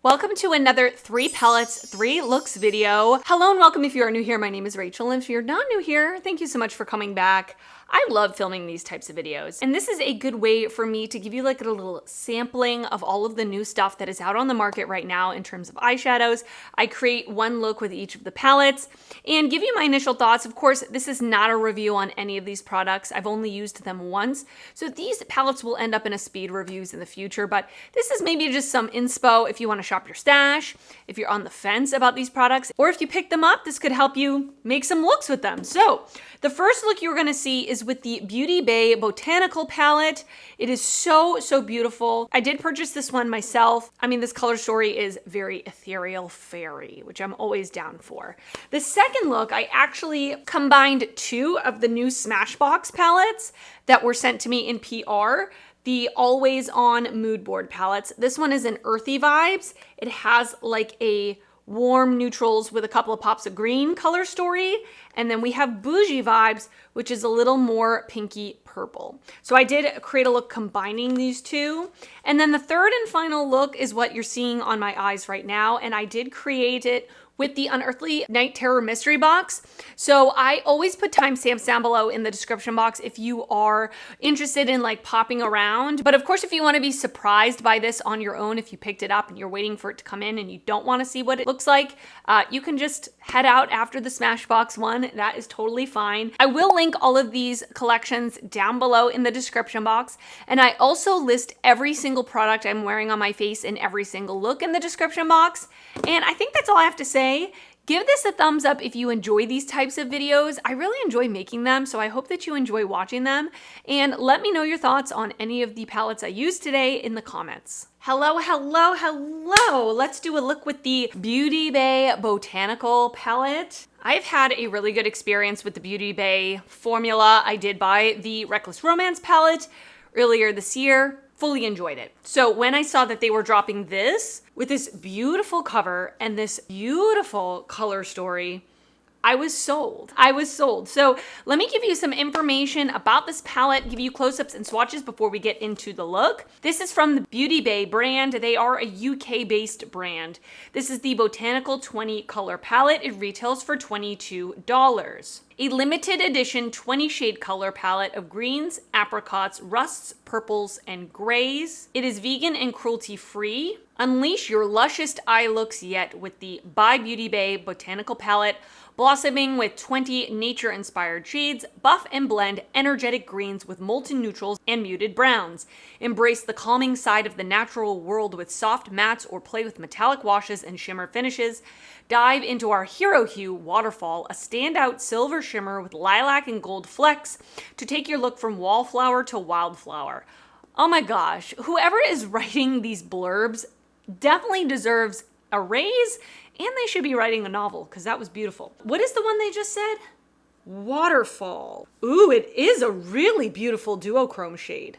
Welcome to another 3 palettes, 3 looks video. Hello and welcome if you are new here. My name is Rachel, and if you're not new here, thank you so much for coming back. I love filming these types of videos, and this is a good way for me to give you like a little sampling of all of the new stuff that is out on the market right now in terms of eyeshadows. I create one look with each of the palettes and give you my initial thoughts. Of course, this is not a review on any of these products. I've only used them once, so these palettes will end up in a speed reviews in the future, but this is maybe just some inspo if you want to shop your stash, if you're on the fence about these products, or if you pick them up, this could help you make some looks with them. So the first look you're going to see is with the Beauty Bay Botanical palette. It is so beautiful. I did purchase this one myself. I mean, this color story is very ethereal fairy, which I'm always down for. The second look, I actually combined 2 of the new Smashbox palettes that were sent to me in PR. The Always On Mood Board palettes. This one is in earthy vibes. It has like a warm neutrals with a couple of pops of green color story. And then we have Bougie Vibes, which is a little more pinky purple. So I did create a look combining these 2. And then the third and final look is what you're seeing on my eyes right now. And I did create it with the Unearthly Night Terror Mystery Box. So I always put timestamps down below in the description box if you are interested in like popping around. But of course, if you want to be surprised by this on your own, if you picked it up and you're waiting for it to come in and you don't want to see what it looks like, you can just head out after the Smashbox one. That is totally fine. I will link all of these collections down below in the description box. And I also list every single product I'm wearing on my face in every single look in the description box. And I think that's all I have to say. Give this a thumbs up if you enjoy these types of videos. I really enjoy making them, so I hope that you enjoy watching them. And let me know your thoughts on any of the palettes I used today in the comments. Hello. Let's do a look with the Beauty Bay Botanical palette. I've had a really good experience with the Beauty Bay formula. I did buy the Reckless Romance palette earlier this year. Fully enjoyed it. So when I saw that they were dropping this with this beautiful cover and this beautiful color story, I was sold. So let me give you some information about this palette, give you close-ups and swatches before we get into the look. This is from the Beauty Bay brand. They are a UK-based brand. This is the Botanical 20 color palette. It retails for $22. A limited edition 20 shade color palette of greens, apricots, rusts, purples, and grays. It is vegan and cruelty free. Unleash your lushest eye looks yet with the by Beauty Bay Botanical palette, blossoming with 20 nature-inspired shades, buff and blend energetic greens with molten neutrals and muted browns. Embrace the calming side of the natural world with soft mattes or play with metallic washes and shimmer finishes. Dive into our Hero Hue Waterfall, a standout silver shimmer with lilac and gold flecks to take your look from wallflower to wildflower. Oh my gosh, whoever is writing these blurbs definitely deserves a raise, and they should be writing a novel because that was beautiful. What is the one they just said? Waterfall. Ooh, it is a really beautiful duochrome shade.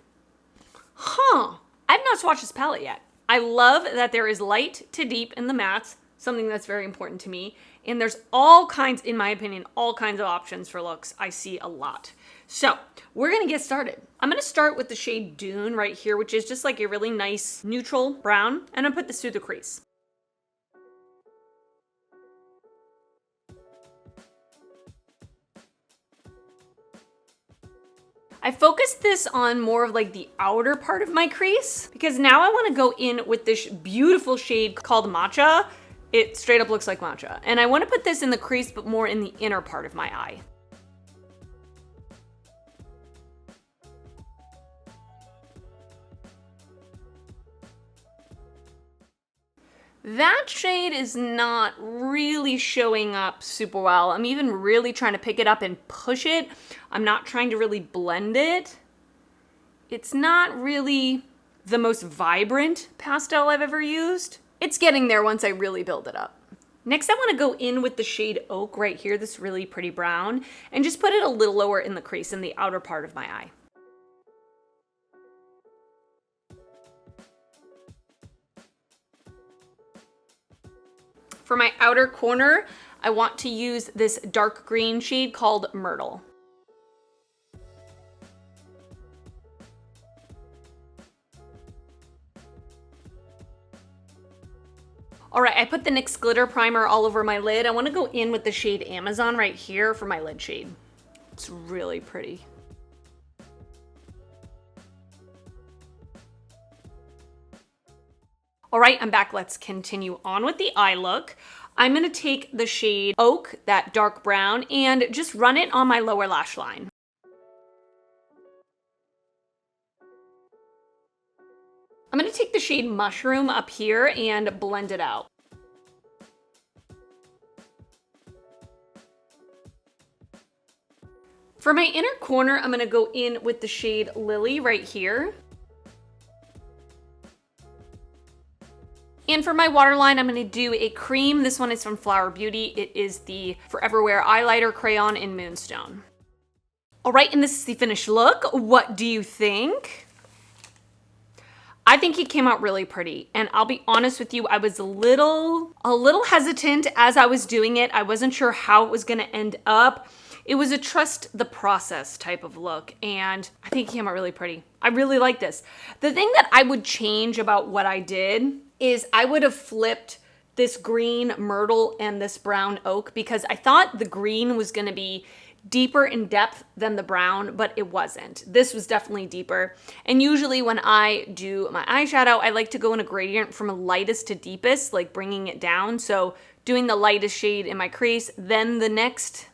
Huh. I've not swatched this palette yet. I love that there is light to deep in the mattes, something that's very important to me. And there's all kinds, in my opinion, all kinds of options for looks. I see a lot. So we're gonna get started. I'm gonna start with the shade Dune right here, which is just like a really nice neutral brown. And I'm gonna put this through the crease. I focused this on more of like the outer part of my crease because now I wanna go in with this beautiful shade called Matcha. It straight up looks like matcha. And I wanna put this in the crease, but more in the inner part of my eye. That shade is not really showing up super well. I'm even really trying to pick it up and push it. I'm not trying to really blend it. It's not really the most vibrant pastel I've ever used. It's getting there once I really build it up. Next, I want to go in with the shade Oak right here, this really pretty brown, and just put it a little lower in the crease in the outer part of my eye. For my outer corner, I want to use this dark green shade called Myrtle. All right, I put the NYX Glitter Primer all over my lid. I want to go in with the shade Amazon right here for my lid shade. It's really pretty. All right, I'm back. Let's continue on with the eye look. I'm gonna take the shade Oak, that dark brown, and just run it on my lower lash line. I'm gonna take the shade Mushroom up here and blend it out. For my inner corner, I'm gonna go in with the shade Lily right here. And for my waterline, I'm gonna do a cream. This one is from Flower Beauty. It is the Forever Wear Eyelighter Crayon in Moonstone. All right, and this is the finished look. What do you think? I think it came out really pretty. And I'll be honest with you, I was a little hesitant as I was doing it. I wasn't sure how it was gonna end up. It was a trust the process type of look, and I think it came out really pretty. I really like this. The thing that I would change about what I did is I would have flipped this green myrtle and this brown oak, because I thought the green was gonna be deeper in depth than the brown, but it wasn't. This was definitely deeper. And usually when I do my eyeshadow, I like to go in a gradient from lightest to deepest, like bringing it down. So doing the lightest shade in my crease, then the next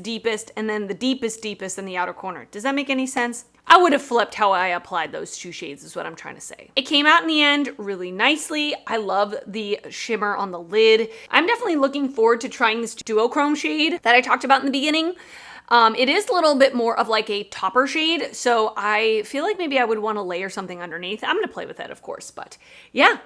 deepest, and then the deepest in the outer corner. Does that make any sense? I would have flipped how I applied those two shades is what I'm trying to say. It came out in the end really nicely. I love the shimmer on the lid. I'm definitely looking forward to trying this duochrome shade that I talked about in the beginning. It is a little bit more of like a topper shade, so I feel like maybe I would want to layer something underneath. I'm gonna play with it, of course, but yeah.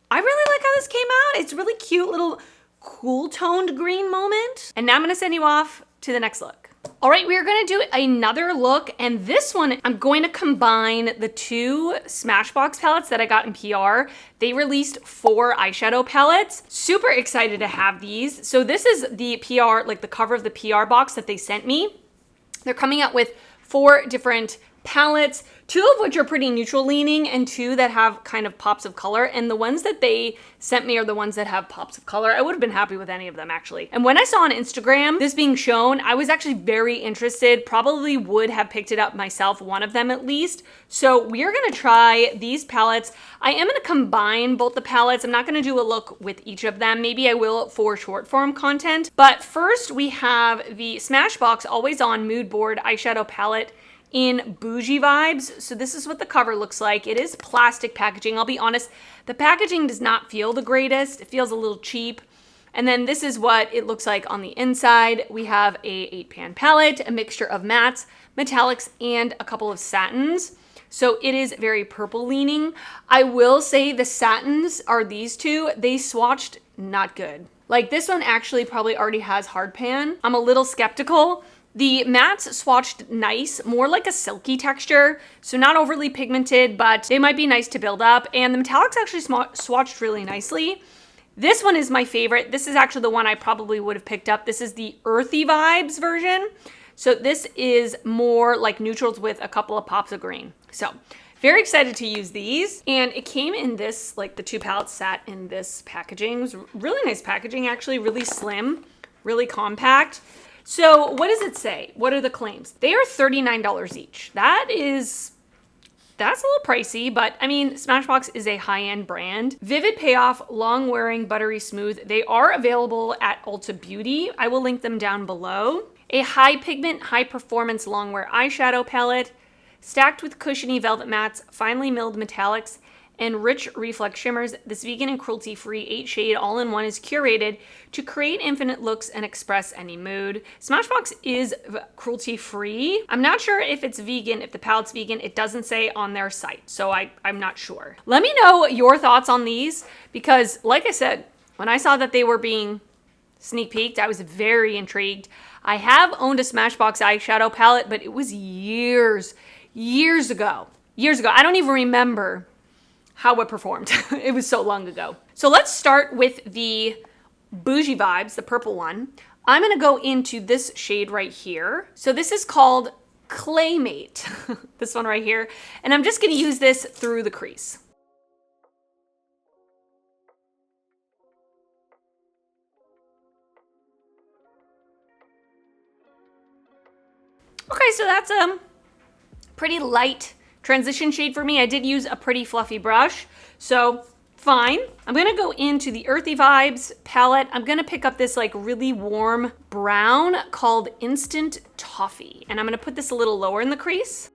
I really like how this came out. It's really cute little cool toned green moment. And now I'm gonna send you off to the next look. All right, we are gonna do another look, and this one, I'm going to combine the two Smashbox palettes that I got in PR. They released 4 eyeshadow palettes. Super excited to have these. So this is the PR, like the cover of the PR box that they sent me. They're coming out with 4 different palettes, 2 of which are pretty neutral leaning and 2 that have kind of pops of color. And the ones that they sent me are the ones that have pops of color. I would have been happy with any of them actually. And when I saw on Instagram this being shown, I was actually very interested, probably would have picked it up myself, one of them at least. So we are gonna try these palettes. I am gonna combine both the palettes. I'm not gonna do a look with each of them. Maybe I will for short form content. But first we have the Smashbox Always On Mood Board eyeshadow palette in Bougie Vibes. So this is what the cover looks like. It is plastic packaging. I'll be honest, the packaging does not feel the greatest. It feels a little cheap. And then this is what it looks like on the inside. We have a 8-pan palette, a mixture of mattes, metallics, and a couple of satins. So it is very purple leaning. I will say the satins are these two. They swatched not good. Like this one actually probably already has hard pan. I'm a little skeptical. The mattes swatched nice, more like a silky texture, so not overly pigmented, but they might be nice to build up. And the metallics actually swatched really nicely. This one is my favorite. This is actually the one I probably would have picked up. This is the Earthy Vibes version. So this is more like neutrals with a couple of pops of green. So very excited to use these. And it came in this, like the 2 palettes sat in this packaging. It was really nice packaging, actually really slim, really compact. So what does it say? What are the claims? They are $39 each. That's a little pricey, but I mean, Smashbox is a high-end brand. Vivid Payoff, Long Wearing, Buttery Smooth. They are available at Ulta Beauty. I will link them down below. A high pigment, high performance long wear eyeshadow palette, stacked with cushiony velvet mattes, finely milled metallics, and rich reflex shimmers. This vegan and cruelty-free 8-shade all-in-one is curated to create infinite looks and express any mood. Smashbox is cruelty-free. I'm not sure if it's vegan, if the palette's vegan. It doesn't say on their site, so I'm not sure. Let me know your thoughts on these, because like I said, when I saw that they were being sneak peeked, I was very intrigued. I have owned a Smashbox eyeshadow palette, but it was years ago. I don't even remember how it performed. It was so long ago. So let's start with the Bougie Vibes, the purple one. I'm gonna go into this shade right here. So this is called Claymate, this one right here. And I'm just gonna use this through the crease. Okay, so that's a pretty light transition shade for me. I did use a pretty fluffy brush, so fine. I'm gonna go into the Earthy Vibes palette. I'm gonna pick up this like really warm brown called Instant Toffee, and I'm gonna put this a little lower in the crease.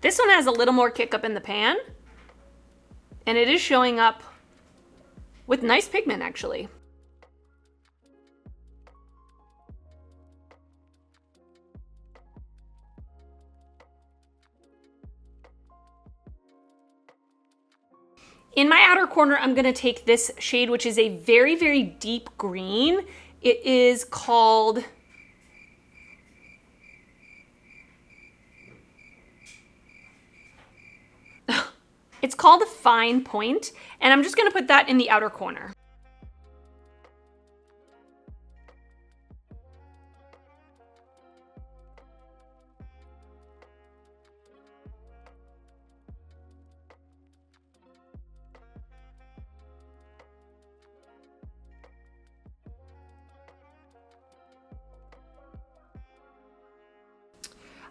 This one has a little more kick up in the pan, and it is showing up with nice pigment actually. In my outer corner, I'm gonna take this shade, which is a very, very deep green. It is called it's called a Fine Point, and I'm just gonna put that in the outer corner.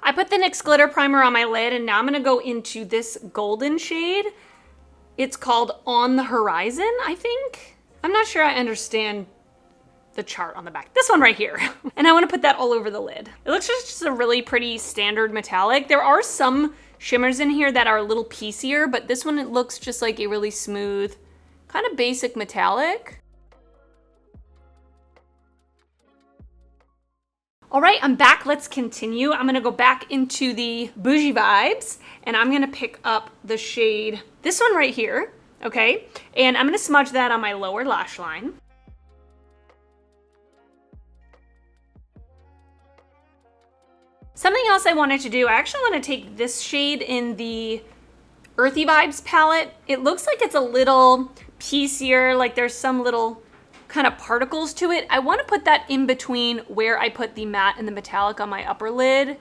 I put the NYX Glitter Primer on my lid, and now I'm gonna go into this golden shade. It's called On the Horizon, I think. I'm not sure I understand the chart on the back. This one right here. And I wanna put that all over the lid. It looks just a really pretty standard metallic. There are some shimmers in here that are a little piecier, but this one, it looks just like a really smooth, kind of basic metallic. All right, I'm back, let's continue. I'm gonna go back into the Bougie Vibes, and I'm gonna pick up the shade, this one right here, okay? And I'm gonna smudge that on my lower lash line. Something else I wanted to do, I actually wanna take this shade in the Earthy Vibes palette. It looks like it's a little piecier, like there's some little kind of particles to it. I want to put that in between where I put the matte and the metallic on my upper lid,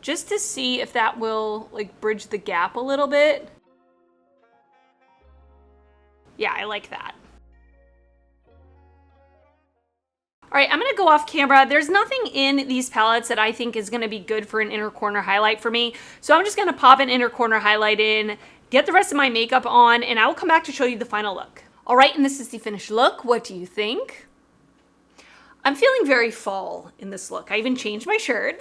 just to see if that will like bridge the gap a little bit. Yeah, I like that. All right, I'm gonna go off camera. There's nothing in these palettes that I think is gonna be good for an inner corner highlight for me. So I'm just gonna pop an inner corner highlight in, get the rest of my makeup on, and I will come back to show you the final look. All right, and this is the finished look. What do you think? I'm feeling very fall in this look. I even changed my shirt.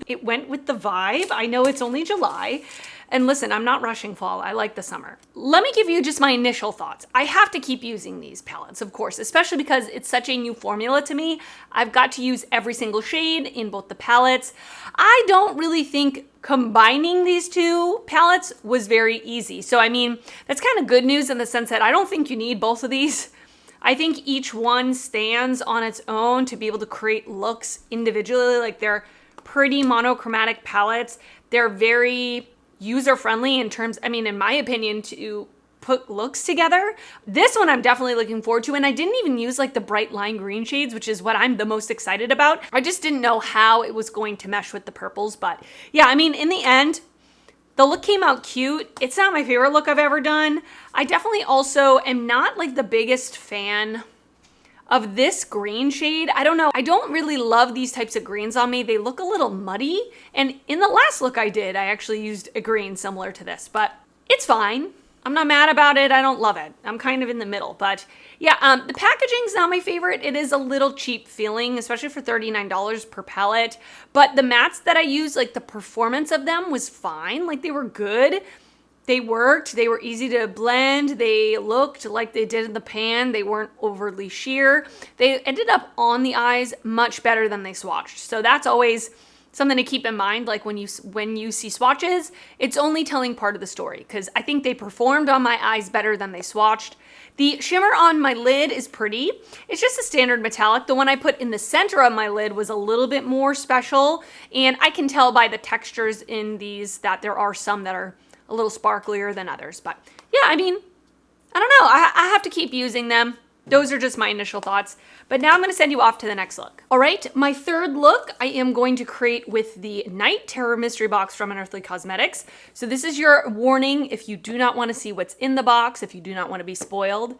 It went with the vibe. I know it's only July. And listen, I'm not rushing fall. I like the summer. Let me give you just my initial thoughts. I have to keep using these palettes, of course, especially because it's such a new formula to me. I've got to use every single shade in both the palettes. I don't really think combining these two palettes was very easy. So, I mean, that's kind of good news in the sense that I don't think you need both of these. I think each one stands on its own to be able to create looks individually. Like, they're pretty monochromatic palettes. They're very user-friendly in terms, I mean, in my opinion, to put looks together. This one I'm definitely looking forward to, and I didn't even use like the bright lime green shades, which is what I'm the most excited about. I just didn't know how it was going to mesh with the purples, but yeah, I mean, in the end, the look came out cute. It's not my favorite look I've ever done. I definitely also am not like the biggest fan of this green shade. I don't know. I don't really love these types of greens on me. They look a little muddy. And in the last look I did, I actually used a green similar to this, but it's fine. I'm not mad about it. I don't love it. I'm kind of in the middle, but yeah, the packaging's not my favorite. It is a little cheap feeling, especially for $39 per palette. But the mattes that I used, like the performance of them was fine. Like, they were good. They worked. They were easy to blend. They looked like they did in the pan. They weren't overly sheer. They ended up on the eyes much better than they swatched. So that's always something to keep in mind. Like, when you see swatches, it's only telling part of the story, because I think they performed on my eyes better than they swatched. The shimmer on my lid is pretty. It's just a standard metallic. The one I put in the center of my lid was a little bit more special, and I can tell by the textures in these that there are some that are a little sparklier than others. But yeah, I mean, I don't know. I have to keep using them. Those are just my initial thoughts. But now I'm going to send you off to the next look. All right, my third look I am going to create with the Night Terror Mystery Box from Unearthly Cosmetics. So this is your warning if you do not want to see what's in the box, if you do not want to be spoiled.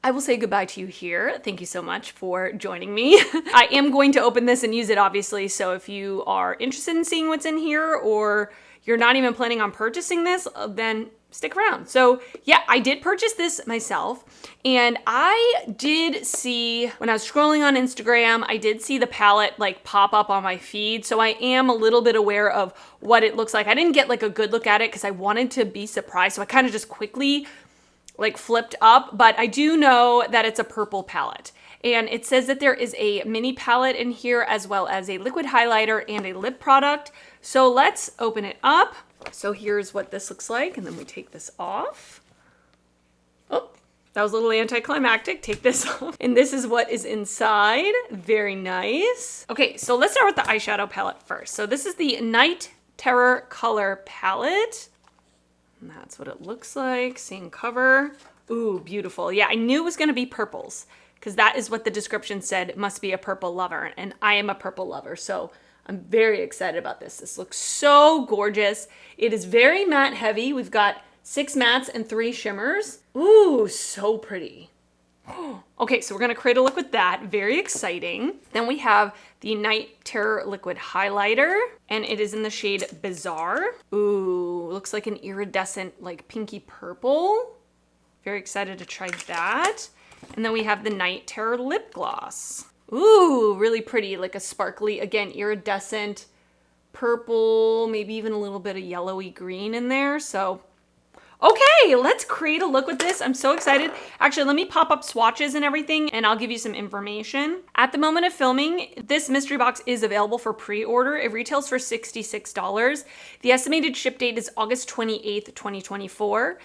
I will say goodbye to you here. Thank you so much for joining me. I am going to open this and use it, obviously, so if you are interested in seeing what's in here or you're not even planning on purchasing this, then stick around. So yeah, I did purchase this myself, and I did see, when I was scrolling on Instagram, I did see the palette like pop up on my feed, so I am a little bit aware of what it looks like. I didn't get like a good look at it because I wanted to be surprised, so I kind of just quickly like flipped up, but I do know that it's a purple palette. And it says that there is a mini palette in here as well as a liquid highlighter and a lip product. So let's open it up. So here's what this looks like, and then we take this off. Oh, that was a little anticlimactic. Take this off. And this is what is inside. Very nice. Okay, so let's start with the eyeshadow palette first. So this is the Night Terror color palette. And that's what it looks like. Same cover. Ooh, beautiful. Yeah, I knew it was going to be purples because that is what the description said. It must be a purple lover, and I am a purple lover, so I'm very excited about this. This looks so gorgeous. It is very matte heavy. We've got 6 mattes and 3 shimmers. Ooh, so pretty. Okay, so we're gonna create a look with that. Very exciting. Then we have the Night Terror liquid highlighter, and it is in the shade Bizarre. Ooh, looks like an iridescent, like pinky purple. Very excited to try that. And then we have the Night Terror lip gloss. Ooh, really pretty, like a sparkly, again, iridescent purple, maybe even a little bit of yellowy green in there. So okay, let's create a look with this. I'm so excited. Actually, let me pop up swatches and everything, and I'll give you some information. At the moment of filming, this mystery box is available for pre-order. It retails for $66. The estimated ship date is August 28th, 2024.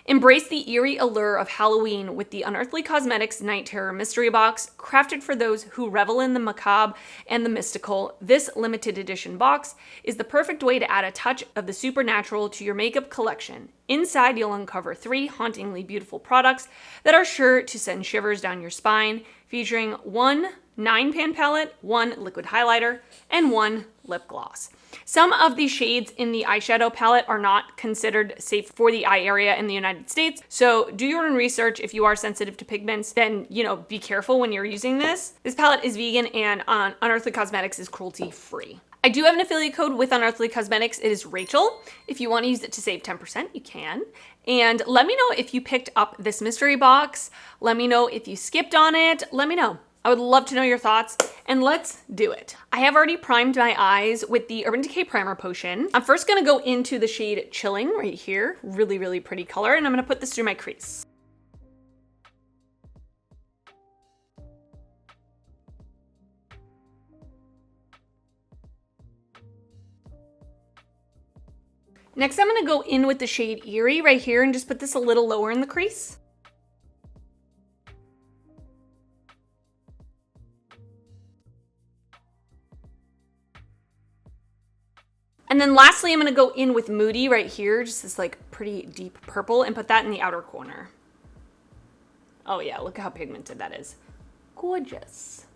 Embrace the eerie allure of Halloween with the Unearthly Cosmetics Night Terror Mystery Box, crafted for those who revel in the macabre and the mystical. This limited edition box is the perfect way to add a touch of the supernatural to your makeup collection. Inside, you'll uncover 3 hauntingly beautiful products that are sure to send shivers down your spine, featuring 1 9-pan palette, 1 liquid highlighter, and 1 lip gloss. Some of the shades in the eyeshadow palette are not considered safe for the eye area in the United States, so do your own research. If you are sensitive to pigments, then, be careful when you're using this. This palette is vegan, and Unearthly Cosmetics is cruelty-free. I do have an affiliate code with Unearthly Cosmetics. It is Rachel. If you want to use it to save 10%, you can. And let me know if you picked up this mystery box. Let me know if you skipped on it. Let me know. I would love to know your thoughts, and let's do it. I have already primed my eyes with the Urban Decay Primer Potion. I'm first gonna go into the shade Chilling right here. Really, really pretty color, and I'm gonna put this through my crease. Next, I'm gonna go in with the shade Eerie right here and just put this a little lower in the crease. And then lastly, I'm gonna go in with Moody right here, just this like pretty deep purple, and put that in the outer corner. Oh yeah, look how pigmented that is. Gorgeous.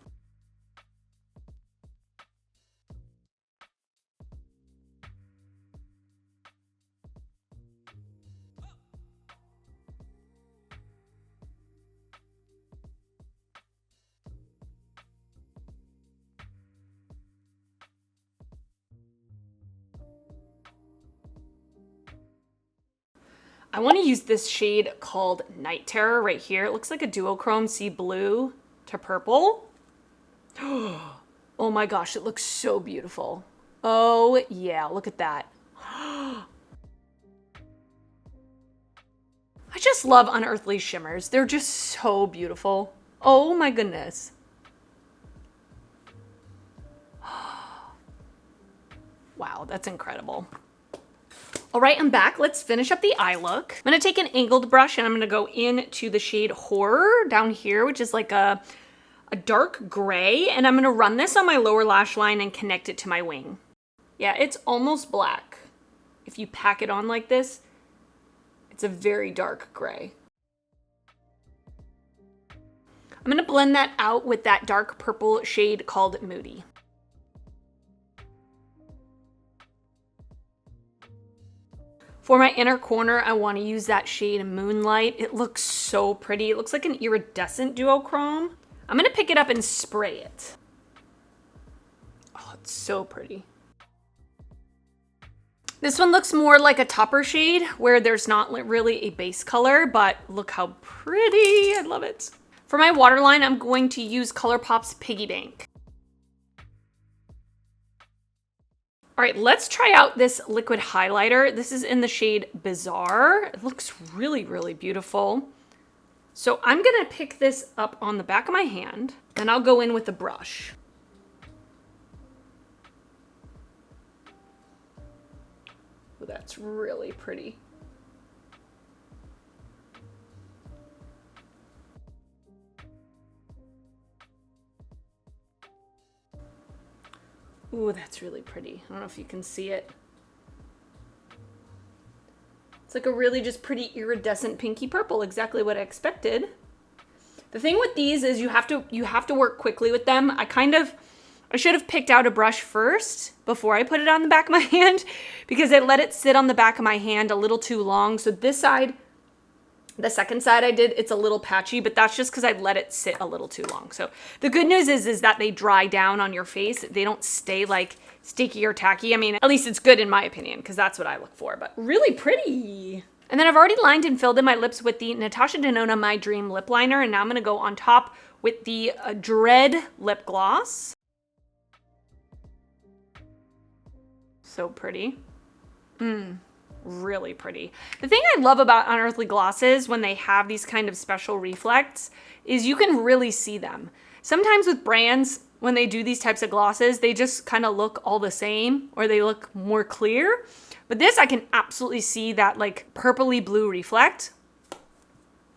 I want to use this shade called Night Terror right here. It looks like a duochrome sea blue to purple. Oh my gosh, it looks so beautiful. Oh yeah, look at that. I just love Unearthly shimmers. They're just so beautiful. Oh my goodness. Wow, that's incredible. All right, I'm back. Let's finish up the eye look. I'm gonna take an angled brush and I'm gonna go into the shade Horror down here, which is like a dark gray, and I'm gonna run this on my lower lash line and connect it to my wing. Yeah, it's almost black. If you pack it on like this, it's a very dark gray. I'm gonna blend that out with that dark purple shade called Moody. For my inner corner, I want to use that shade Moonlight. It looks so pretty. It looks like an iridescent duochrome. I'm going to pick it up and spray it. Oh, it's so pretty. This one looks more like a topper shade where there's not really a base color, but look how pretty. I love it. For my waterline, I'm going to use ColourPop's Piggy Bank. All right, let's try out this liquid highlighter. This is in the shade Bizarre. It looks really, really beautiful. So I'm gonna pick this up on the back of my hand, and I'll go in with the brush. Oh, that's really pretty. Ooh, that's really pretty. I don't know if you can see it. It's like a really just pretty iridescent pinky purple, exactly what I expected. The thing with these is you have to work quickly with them. I should have picked out a brush first before I put it on the back of my hand because I let it sit on the back of my hand a little too long. So this side, the second side I did, it's a little patchy, but that's just because I let it sit a little too long. So the good news is that they dry down on your face. They don't stay like sticky or tacky. I mean, at least it's good in my opinion, because that's what I look for, but really pretty. And then I've already lined and filled in my lips with the Natasha Denona My Dream lip liner. And now I'm gonna go on top with the Dread lip gloss. So pretty. Really pretty. The thing I love about Unearthly glosses when they have these kind of special reflects is you can really see them. Sometimes with brands, when they do these types of glosses, they just kind of look all the same or they look more clear. But this, I can absolutely see that like purpley blue reflect.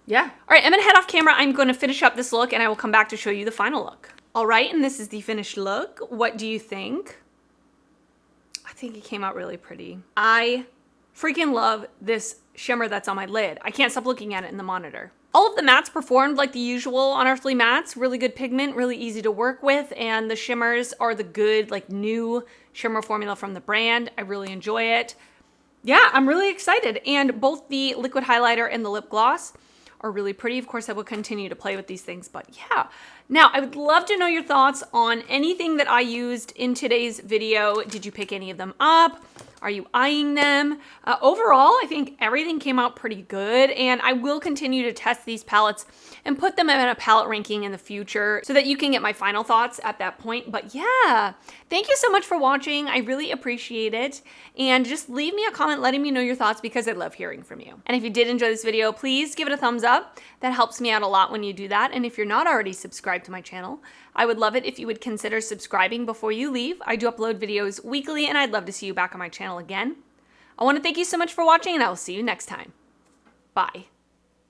Yeah. All right, I'm gonna head off camera. I'm gonna finish up this look and I will come back to show you the final look. All right, and this is the finished look. What do you think? I think it came out really pretty. I freaking love this shimmer that's on my lid. I can't stop looking at it in the monitor. All of the mattes performed like the usual Unearthly mattes. Really good pigment, really easy to work with, and the shimmers are the good, like new shimmer formula from the brand. I really enjoy it. Yeah, I'm really excited. And both the liquid highlighter and the lip gloss are really pretty. Of course, I will continue to play with these things, but yeah. Now, I would love to know your thoughts on anything that I used in today's video. Did you pick any of them up? Are you eyeing them? Overall, I think everything came out pretty good, and I will continue to test these palettes and put them in a palette ranking in the future so that you can get my final thoughts at that point. But yeah, thank you so much for watching. I really appreciate it. And just leave me a comment letting me know your thoughts because I love hearing from you. And if you did enjoy this video, please give it a thumbs up. That helps me out a lot when you do that. And if you're not already subscribed to my channel, I would love it if you would consider subscribing before you leave. I do upload videos weekly, and I'd love to see you back on my channel again. I want to thank you so much for watching, and I will see you next time. Bye.